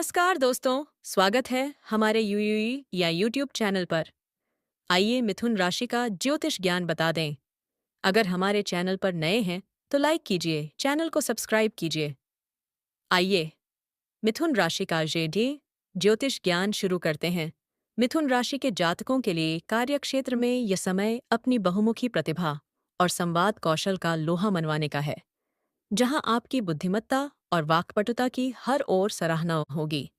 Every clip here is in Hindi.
नमस्कार दोस्तों, स्वागत है हमारे यूयूई या यूट्यूब चैनल पर। आइए मिथुन राशि का ज्योतिष ज्ञान बता दें। अगर हमारे चैनल पर नए हैं तो लाइक कीजिए, चैनल को सब्सक्राइब कीजिए। आइए मिथुन राशि का ये ज्योतिष ज्ञान शुरू करते हैं। मिथुन राशि के जातकों के लिए कार्यक्षेत्र में यह समय अपनी बहुमुखी प्रतिभा और संवाद कौशल का लोहा मनवाने का है, जहां आपकी बुद्धिमत्ता और वाक्पटुता की हर ओर सराहना होगी।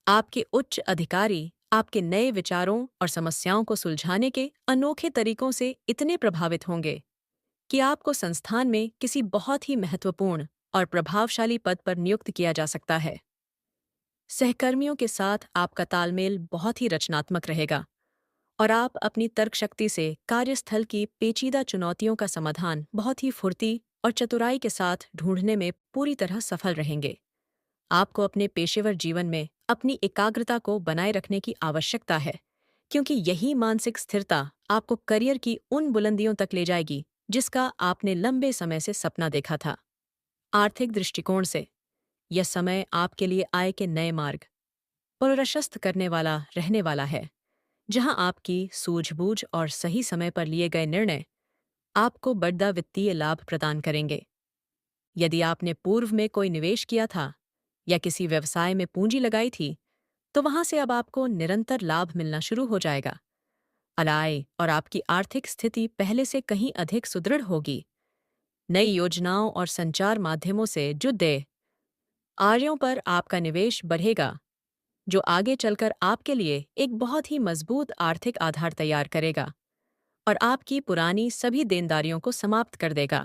आपके उच्च अधिकारी आपके नए विचारों और समस्याओं को सुलझाने के अनोखे तरीकों से इतने प्रभावित होंगे कि आपको संस्थान में किसी बहुत ही महत्वपूर्ण और प्रभावशाली पद पर नियुक्त किया जा सकता है। सहकर्मियों के साथ आपका तालमेल बहुत ही रचनात्मक रहेगा और आप अपनी तर्क शक्ति से कार्यस्थल की पेचीदा चुनौतियों का समाधान बहुत ही फुर्ती और चतुराई के साथ ढूंढने में पूरी तरह सफल रहेंगे। आपको अपने पेशेवर जीवन में अपनी एकाग्रता को बनाए रखने की आवश्यकता है, क्योंकि यही मानसिक स्थिरता आपको करियर की उन बुलंदियों तक ले जाएगी जिसका आपने लंबे समय से सपना देखा था। आर्थिक दृष्टिकोण से यह समय आपके लिए आय के नए मार्ग प्रशस्त करने वाला रहने वाला है, जहां आपकी सूझबूझ और सही समय पर लिए गए निर्णय आपको बड़ा वित्तीय लाभ प्रदान करेंगे। यदि आपने पूर्व में कोई निवेश किया था या किसी व्यवसाय में पूंजी लगाई थी, तो वहां से अब आपको निरंतर लाभ मिलना शुरू हो जाएगा। आय और आपकी आर्थिक स्थिति पहले से कहीं अधिक सुदृढ़ होगी। नई योजनाओं और संचार माध्यमों से जुड़े आर्यों पर आपका निवेश बढ़ेगा, जो आगे चलकर आपके लिए एक बहुत ही मजबूत आर्थिक आधार तैयार करेगा और आपकी पुरानी सभी देनदारियों को समाप्त कर देगा।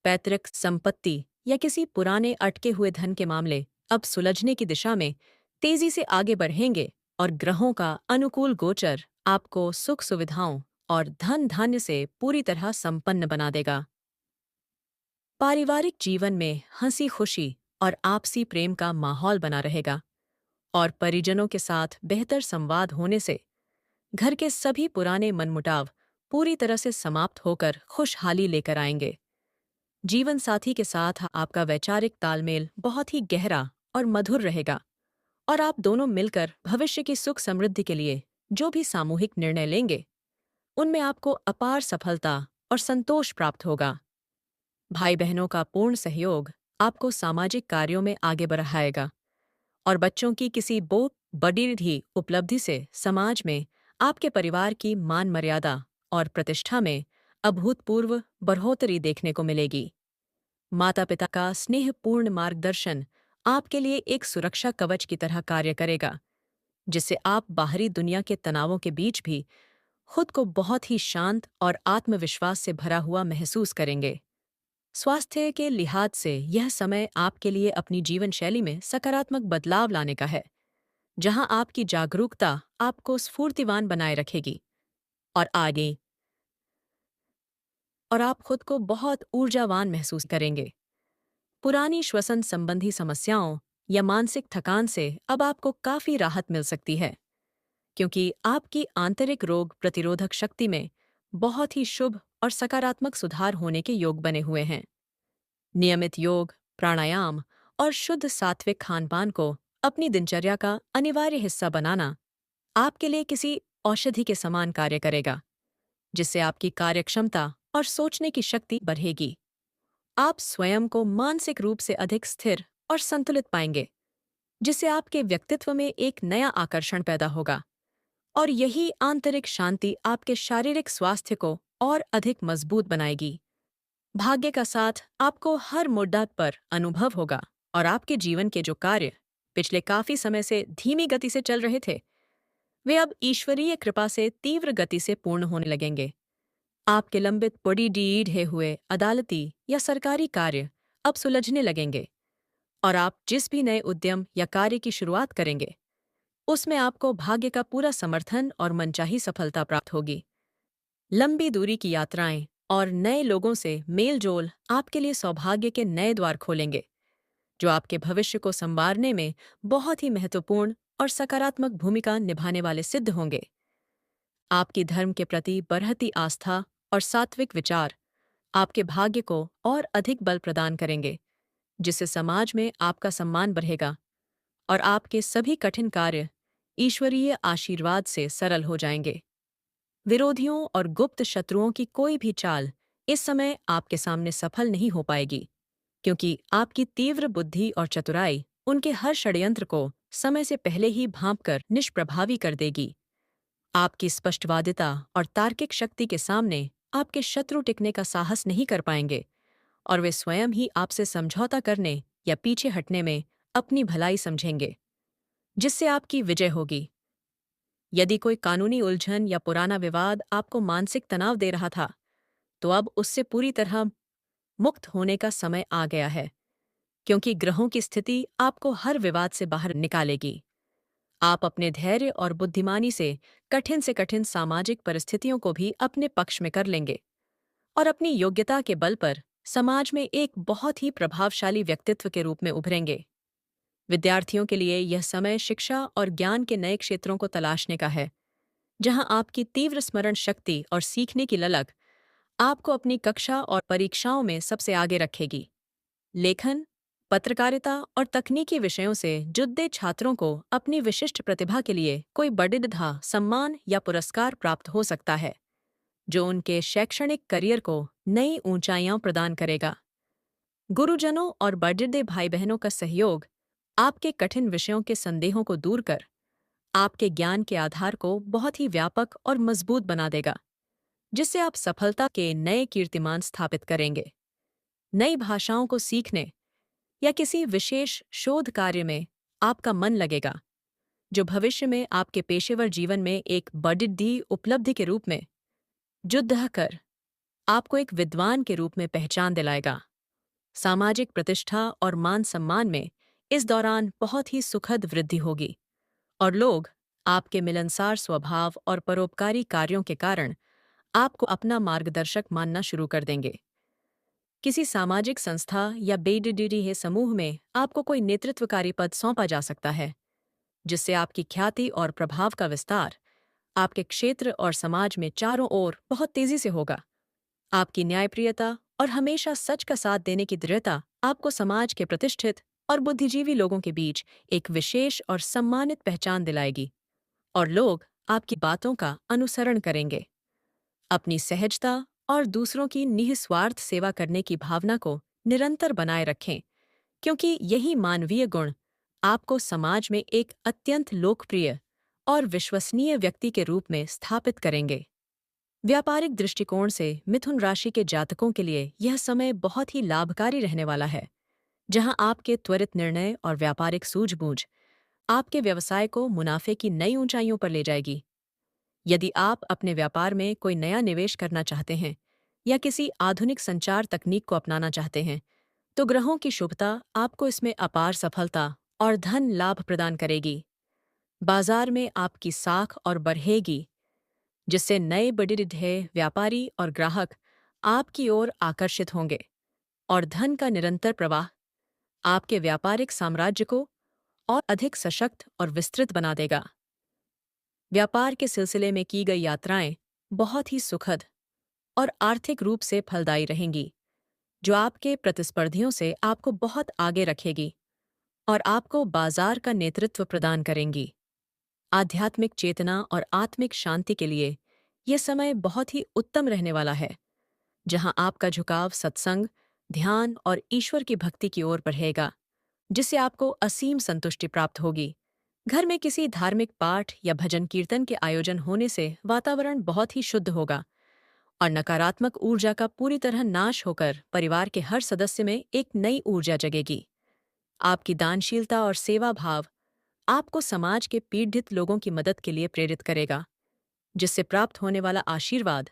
पैतृक संपत्ति या किसी पुराने अटके हुए धन के मामले अब सुलझने की दिशा में तेजी से आगे बढ़ेंगे और ग्रहों का अनुकूल गोचर आपको सुख सुविधाओं और धन धान्य से पूरी तरह संपन्न बना देगा। पारिवारिक जीवन में हंसी खुशी और आपसी प्रेम का माहौल बना रहेगा और परिजनों के साथ बेहतर संवाद होने से घर के सभी पुराने मनमुटाव पूरी तरह से समाप्त होकर खुशहाली लेकर आएंगे। जीवन साथी के साथ आपका वैचारिक तालमेल बहुत ही गहरा और मधुर रहेगा और आप दोनों मिलकर भविष्य की सुख समृद्धि के लिए जो भी सामूहिक निर्णय लेंगे, उनमें आपको अपार सफलता और संतोष प्राप्त होगा। भाई बहनों का पूर्ण सहयोग आपको सामाजिक कार्यों में आगे बढ़ाएगा और बच्चों की किसी बड़ी उपलब्धि से समाज में आपके परिवार की मान मर्यादा और प्रतिष्ठा में अभूतपूर्व बढ़ोतरी देखने को मिलेगी। माता पिता का स्नेहपूर्ण मार्गदर्शन आपके लिए एक सुरक्षा कवच की तरह कार्य करेगा, जिससे आप बाहरी दुनिया के तनावों के बीच भी खुद को बहुत ही शांत और आत्मविश्वास से भरा हुआ महसूस करेंगे। स्वास्थ्य के लिहाज से यह समय आपके लिए अपनी जीवन शैली में सकारात्मक बदलाव लाने का है, जहां आपकी जागरूकता आपको स्फूर्तिवान बनाए रखेगी और आगे और आप खुद को बहुत ऊर्जावान महसूस करेंगे। पुरानी श्वसन संबंधी समस्याओं या मानसिक थकान से अब आपको काफी राहत मिल सकती है, क्योंकि आपकी आंतरिक रोग प्रतिरोधक शक्ति में बहुत ही शुभ और सकारात्मक सुधार होने के योग बने हुए हैं। नियमित योग, प्राणायाम और शुद्ध सात्विक खानपान को अपनी दिनचर्या का अनिवार्य हिस्सा बनाना आपके लिए किसी औषधि के समान कार्य करेगा, जिससे आपकी कार्यक्षमता और सोचने की शक्ति बढ़ेगी। आप स्वयं को मानसिक रूप से अधिक स्थिर और संतुलित पाएंगे, जिससे आपके व्यक्तित्व में एक नया आकर्षण पैदा होगा और यही आंतरिक शांति आपके शारीरिक स्वास्थ्य को और अधिक मजबूत बनाएगी। भाग्य का साथ आपको हर मुद्दा पर अनुभव होगा और आपके जीवन के जो कार्य पिछले काफी समय से धीमी गति से चल रहे थे, वे अब ईश्वरीय कृपा से तीव्र गति से पूर्ण होने लगेंगे। आपके लंबित पड़े हुए अदालती या सरकारी कार्य अब सुलझने लगेंगे और आप जिस भी नए उद्यम या कार्य की शुरुआत करेंगे, उसमें आपको भाग्य का पूरा समर्थन और मनचाही सफलता प्राप्त होगी। लंबी दूरी की यात्राएं और नए लोगों से मेल जोल आपके लिए सौभाग्य के नए द्वार खोलेंगे, जो आपके भविष्य को संवारने में बहुत ही महत्वपूर्ण और सकारात्मक भूमिका निभाने वाले सिद्ध होंगे। आपकी धर्म के प्रति बढ़ती आस्था और सात्विक विचार आपके भाग्य को और अधिक बल प्रदान करेंगे, जिससे समाज में आपका सम्मान बढ़ेगा और आपके सभी कठिन कार्य ईश्वरीय आशीर्वाद से सरल हो जाएंगे। विरोधियों और गुप्त शत्रुओं की कोई भी चाल इस समय आपके सामने सफल नहीं हो पाएगी, क्योंकि आपकी तीव्र बुद्धि और चतुराई उनके हर षड्यंत्र को समय से पहले ही भांपकर निष्प्रभावी कर देगी। आपकी स्पष्टवादिता और तार्किक शक्ति के सामने आपके शत्रु टिकने का साहस नहीं कर पाएंगे, और वे स्वयं ही आपसे समझौता करने या पीछे हटने में अपनी भलाई समझेंगे, जिससे आपकी विजय होगी। यदि कोई कानूनी उलझन या पुराना विवाद आपको मानसिक तनाव दे रहा था, तो अब उससे पूरी तरह मुक्त होने का समय आ गया है, क्योंकि ग्रहों की स्थिति आपको हर विवाद से बाहर निकालेगी। आप अपने धैर्य और बुद्धिमानी से कठिन सामाजिक परिस्थितियों को भी अपने पक्ष में कर लेंगे और अपनी योग्यता के बल पर समाज में एक बहुत ही प्रभावशाली व्यक्तित्व के रूप में उभरेंगे। विद्यार्थियों के लिए यह समय शिक्षा और ज्ञान के नए क्षेत्रों को तलाशने का है, जहां आपकी तीव्र स्मरण शक्ति और सीखने की ललक आपको अपनी कक्षा और परीक्षाओं में सबसे आगे रखेगी। लेखन, पत्रकारिता और तकनीकी विषयों से जुड़े छात्रों को अपनी विशिष्ट प्रतिभा के लिए कोई बड़िधा सम्मान या पुरस्कार प्राप्त हो सकता है, जो उनके शैक्षणिक करियर को नई ऊंचाइयां प्रदान करेगा। गुरुजनों और बड़े भाई बहनों का सहयोग आपके कठिन विषयों के संदेहों को दूर कर आपके ज्ञान के आधार को बहुत ही व्यापक और मजबूत बना देगा, जिससे आप सफलता के नए कीर्तिमान स्थापित करेंगे। नई भाषाओं को सीखने या किसी विशेष शोध कार्य में आपका मन लगेगा, जो भविष्य में आपके पेशेवर जीवन में एक बड़ी उपलब्धि के रूप में जुड़ कर आपको एक विद्वान के रूप में पहचान दिलाएगा। सामाजिक प्रतिष्ठा और मान सम्मान में इस दौरान बहुत ही सुखद वृद्धि होगी, और लोग आपके मिलनसार स्वभाव और परोपकारी कार्यों के कारण आपको अपना मार्गदर्शक मानना शुरू कर देंगे। किसी सामाजिक संस्था या बेडीडीडी समूह में आपको कोई नेतृत्वकारी पद सौंपा जा सकता है, जिससे आपकी ख्याति और प्रभाव का विस्तार आपके क्षेत्र और समाज में चारों ओर बहुत तेजी से होगा। आपकी न्यायप्रियता और हमेशा सच का साथ देने की दृढ़ता आपको समाज के प्रतिष्ठित और बुद्धिजीवी लोगों के बीच एक विशेष और सम्मानित पहचान दिलाएगी, और लोग आपकी बातों का अनुसरण करेंगे। अपनी सहजता और दूसरों की निःस्वार्थ सेवा करने की भावना को निरंतर बनाए रखें, क्योंकि यही मानवीय गुण आपको समाज में एक अत्यंत लोकप्रिय और विश्वसनीय व्यक्ति के रूप में स्थापित करेंगे। व्यापारिक दृष्टिकोण से मिथुन राशि के जातकों के लिए यह समय बहुत ही लाभकारी रहने वाला है, जहां आपके त्वरित निर्णय और व्यापारिक सूझबूझ आपके व्यवसाय को मुनाफे की नई ऊंचाइयों पर ले जाएगी। यदि आप अपने व्यापार में कोई नया निवेश करना चाहते हैं या किसी आधुनिक संचार तकनीक को अपनाना चाहते हैं, तो ग्रहों की शुभता आपको इसमें अपार सफलता और धन लाभ प्रदान करेगी। बाजार में आपकी साख और बढ़ेगी, जिससे नए बड़े व्यापारी और ग्राहक आपकी ओर आकर्षित होंगे, और धन का निरंतर प्रवाह आपके व्यापारिक साम्राज्य को और अधिक सशक्त और विस्तृत बना देगा। व्यापार के सिलसिले में की गई यात्राएं बहुत ही सुखद और आर्थिक रूप से फलदायी रहेंगी, जो आपके प्रतिस्पर्धियों से आपको बहुत आगे रखेगी और आपको बाजार का नेतृत्व प्रदान करेंगी। आध्यात्मिक चेतना और आत्मिक शांति के लिए यह समय बहुत ही उत्तम रहने वाला है, जहां आपका झुकाव सत्संग, ध्यान और ईश्वर की भक्ति की ओर बढ़ेगा, जिससे आपको असीम संतुष्टि प्राप्त होगी। घर में किसी धार्मिक पाठ या भजन कीर्तन के आयोजन होने से वातावरण बहुत ही शुद्ध होगा और नकारात्मक ऊर्जा का पूरी तरह नाश होकर परिवार के हर सदस्य में एक नई ऊर्जा जगेगी। आपकी दानशीलता और सेवा भाव आपको समाज के पीड़ित लोगों की मदद के लिए प्रेरित करेगा, जिससे प्राप्त होने वाला आशीर्वाद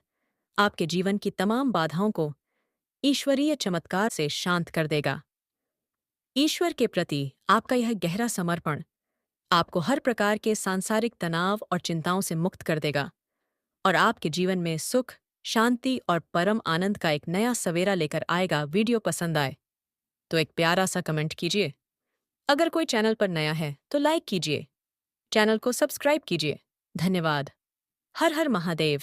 आपके जीवन की तमाम बाधाओं को ईश्वरीय चमत्कार से शांत कर देगा। ईश्वर के प्रति आपका यह गहरा समर्पण आपको हर प्रकार के सांसारिक तनाव और चिंताओं से मुक्त कर देगा और आपके जीवन में सुख, शांति और परम आनंद का एक नया सवेरा लेकर आएगा। वीडियो पसंद आए तो एक प्यारा सा कमेंट कीजिए। अगर कोई चैनल पर नया है तो लाइक कीजिए, चैनल को सब्सक्राइब कीजिए। धन्यवाद। हर हर महादेव।